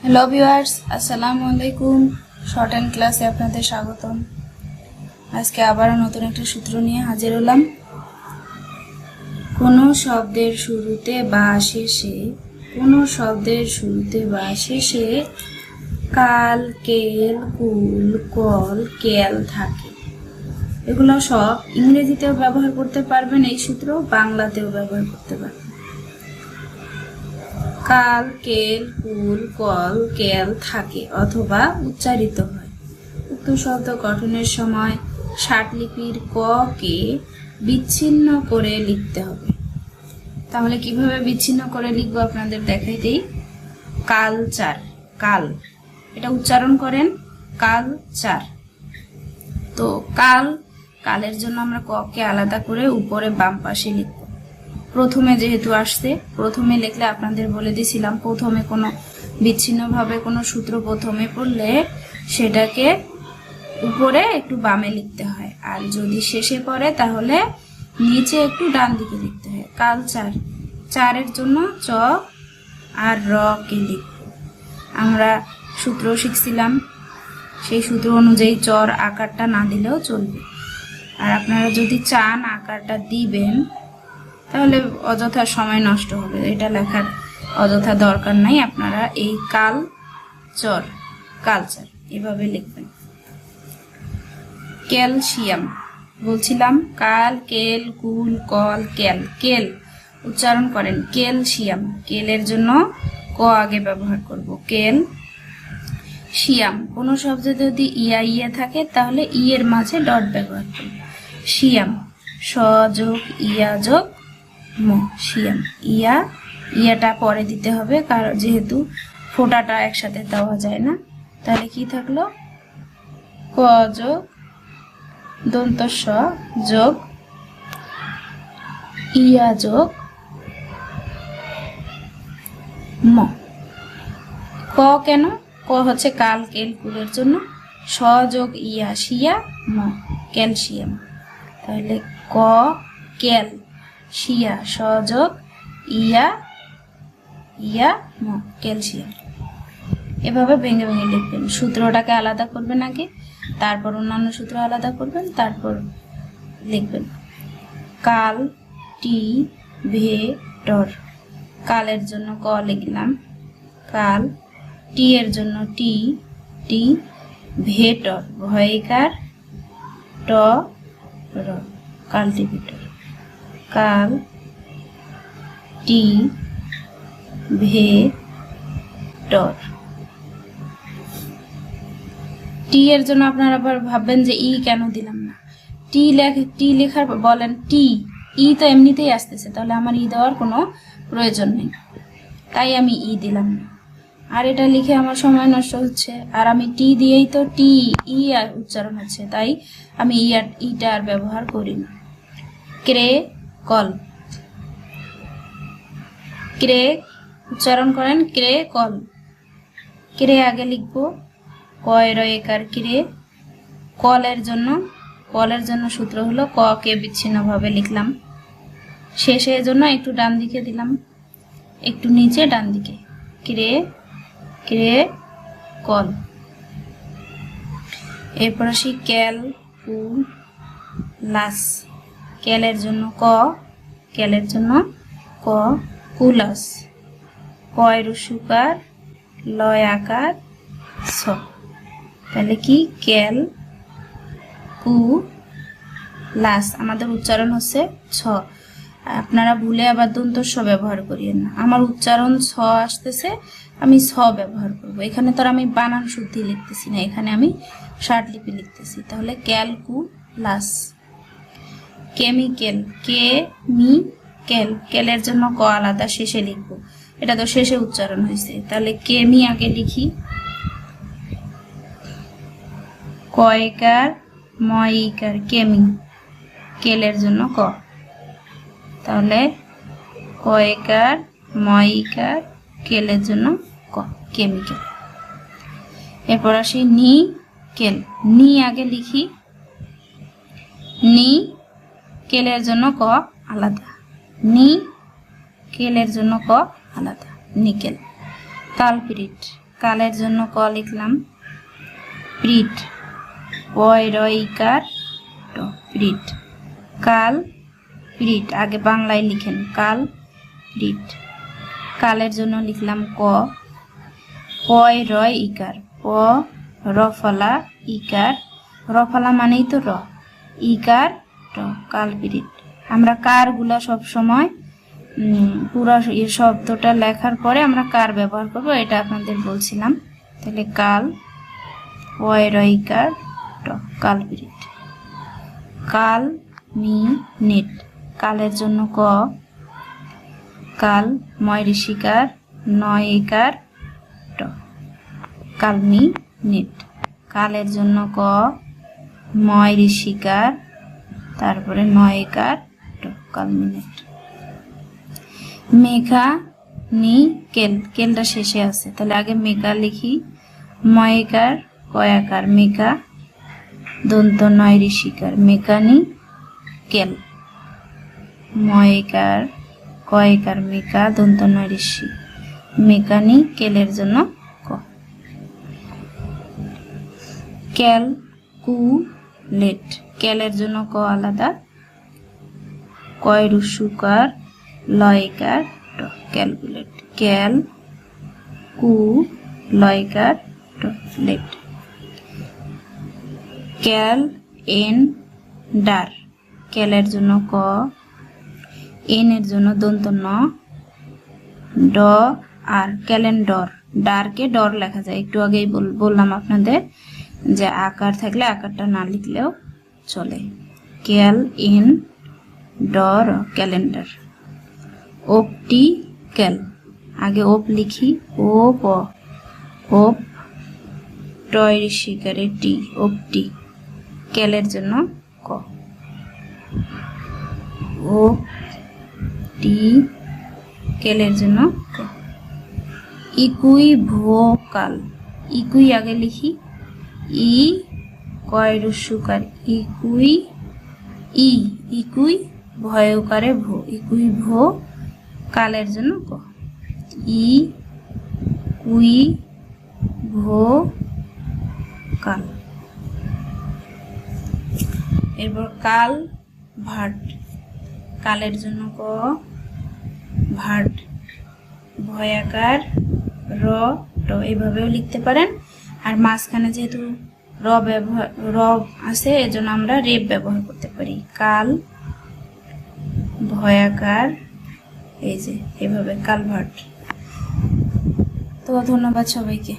Hello viewers, আসসালামু আলাইকুম। Short and ক্লাসে আপনাদের স্বাগতম। আজকে আবারও নতুন একটা সূত্র নিয়ে হাজির হলাম। কোনো শব্দের শুরুতে বা শেষে কাল, কেল, কুল, কল, কেল থাকে। এগুলো সব ইংরেজিতেও ব্যবহার করতে পারবেন, এই সূত্র বাংলাতেও ব্যবহার করতে পারবেন। কাল, কেল, কুল, কল, কেল থাকে অথবা উচ্চারিত হয়। উক্ত শব্দ গঠনের সময় ষাটলিপির ক কে বিচ্ছিন্ন করে লিখতে হবে। তাহলে কিভাবে বিচ্ছিন্ন করে লিখবো আপনাদের দেখাই দেই। কালচার, কাল, এটা উচ্চারণ করেন কালচার। তো কালের জন্য আমরা ক কে আলাদা করে উপরে বাম পাশে লিখব। প্রথমে যেহেতু আসছে, প্রথমে লিখলে আপনাদের বলে দিয়েছিলাম, প্রথমে কোনো বিচ্ছিন্নভাবে কোনো সূত্র প্রথমে পড়লে সেটাকে উপরে একটু বামে লিখতে হয়, আর যদি শেষে পড়ে তাহলে নিচে একটু ডান দিকে লিখতে হয়। কালচার, চারের জন্য চ আর র কে লিখব। আমরা সূত্র শিখছিলাম, সেই সূত্র অনুযায়ী চর আকারটা না দিলেও চলবে। আর আপনারা যদি চান আকারটা দিবেন তাহলে অযথা সময় নষ্ট হবে, এটা লেখার অযথা দরকার নাই। আপনারা এই কালচার এভাবে লিখবেন। ক্যালসিয়াম বলছিলাম, কাল, কেল, কুল, কল, কেল, কেল উচ্চারণ করেন ক্যালসিয়াম। কেলের জন্য ক আগে ব্যবহার করব, কেল শিয়াম। কোনো শব্দে যদি ইয়া থাকে তাহলে ই এর মাঝে ডট ব্যবহার করব। শিয়াম, স যোগ ইয়া যোগ ম, শিয়াম। ইয়াটা পরে দিতে হবে, কারণ যেহেতু ফোঁটাটা একসাথে দেওয়া যায় না। তাহলে কি থাকলো? ক যোগ দন্ত স যোগ ইয়া যোগ ম। ক কেন? ক হচ্ছে কাল, কেল, কুলের জন্য। স যোগ ইয়া শিয়া ম, ক্যালসিয়াম। তাহলে ক কেল শিয়া স যোগ ইয়া ম, ক্যালসিয়াম। এভাবে ভেঙে ভেঙে লিখবেন। সূত্রটাকে আলাদা করবেন আগে, তারপর অন্যান্য সূত্র আলাদা করবেন, তারপর লিখবেন। কাল, টি, ভে, টর। কালের জন্য ক লিখলাম কাল, টি এর জন্য টি, ভেটর, ভয়কার, ট র, কাল্টিভেটর। কাল, টি, ভে, টর। টি এর জন্য আপনারা আবার ভাববেন যে ই কেন দিলাম না। টি লেখার বলেন ই তো এমনিতেই আসতেছে, তাহলে আমার ই দেওয়ার কোনো প্রয়োজন নেই, তাই আমি ই দিলাম না। আর এটা লিখে আমার সময় নষ্ট হচ্ছে, আর আমি টি দিয়েই তো ই আর উচ্চারণ হচ্ছে, তাই আমি ইটা আর ব্যবহার করি না। ক্রে কল, ক্রে উচ্চারণ করেন ক্রে কল। ক্রে আগে লিখবো, কয় রয়েকার ক্রে। কলের জন্য সূত্র হলো ক কে বিচ্ছিন্নভাবে লিখলাম, শেষের জন্য একটু ডান দিকে দিলাম, একটু নিচে ডান দিকে। Cray call. এরপর আসি ক্যাল, কুল, লাস। ক্যালের জন্য ক, ক্যালের জন্য ক, কুলাস। কয় রসুকার, লয় আকার, ছ। তাহলে কি? ক্যাল, কু, লাস। আমাদের উচ্চারণ হচ্ছে ছ। আপনারা ভুলে আবার দন্ত স ব্যবহার করিয়েন না। আমার উচ্চারণ ছ আসতেছে, আমি ছ ব্যবহার করব। এখানে তো আমি বানান শুদ্ধি লিখতেছি না, এখানে আমি ষাটলিপি লিখতেছি। তাহলে ক্যালকুলাস। কেমিক্যাল, কেলের জন্য ক আলাদা শেষে লিখবো, এটা তো শেষে উচ্চারণ হয়েছে। তাহলে কেমি আগে লিখি, কয়কার, ময়িকার, কেমি। কেলের জন্য ক, তাহলে কয়কার, ময়িকার, কেলের জন্য ক, কেমিক্যাল। এরপর আসি কেল। আগে লিখি, কেলের জন্য ক আলাদা, কেলের জন্য ক আলাদা, নিকেল। কালপ্রিট, কালের জন্য ক লিখলাম প্রিট, পয় রয় ইকার ট প্রিট। কাল প্রিট, আগে বাংলায় লিখেন কাল প্রিট। কালের জন্য লিখলাম ক, পয় রয় ইকার, প রফলা ইকার, রফলা মানেই তো র, ইকার ট কাল প্রিট। আমরা কারগুলা সব সময় পুরো এই শব্দটা লেখার পরে আমরা কার ব্যবহার করব, এটা আপনাদের বলছিলাম। তাহলে কাল পয় রয় ইকার ট কাল প্রিট। কাল মি নেট, কালের জন্য ক, কাল ময় ঋষিকার নয় একার ট কালমি নেট। কালের জন্য ক, ময় ঋষিকার তারপরে নয় একার ট কালমি নেট। মেঘা নি কেল, কেলটা শেষে আছে, তাহলে আগে মেঘা লিখি, ময়কার কয়াকার মেঘা, দন্ত নয় ঋষিকার মেকানি কেল, ময়কার কয়কার মেকা, দন্ত নয় ঋষি মেকানি কেলের জন্য ক। ক্যাল কু লেট, ক্যালের জন্য ক আলাদা, কয় রুসুকার লয়কার ট ক্যালকুলেট। ক্যাল কু লয়কার ট লেট। ক্যাল এন ডার, ক্যালের জন্য ক, এন এর জন্য দন্ত ন, ড আর ক্যালেন্ডর, ডারকে ডর লেখা যায়। একটু আগেই বললাম আপনাদের যে আকার থাকলে আকারটা না লিখলেও চলে। ক্যাল এন ডর ক্যালেন্ডার। ওপটি ক্যাল, আগে ওপ লিখি, ওপ ওপ টয় ঋষিকারে টি ওপটি, ক্যালের জন্য ক। ও টি কেলের জন্য ক। ইকুই ভোকাল, ইকুই আগে লিখি, ই কয় রুসুকার ইকুই, ই ইকুই ভয়কারে ভো, ইকুই ভো কালের জন্য ক। ই কুই ভো কাল। এরপর কাল ভাট, কালের জন্য ক, ভাট ভয়াকার র ট, এভাবেও লিখতে পারেন। আর মাঝখানে যেহেতু র আছে এজন্য আমরা রেপ ব্যবহার করতে পারি। কাল ভয়াকার, এই যে এভাবে কালভার্ট। তো ধন্যবাদ সবাইকে।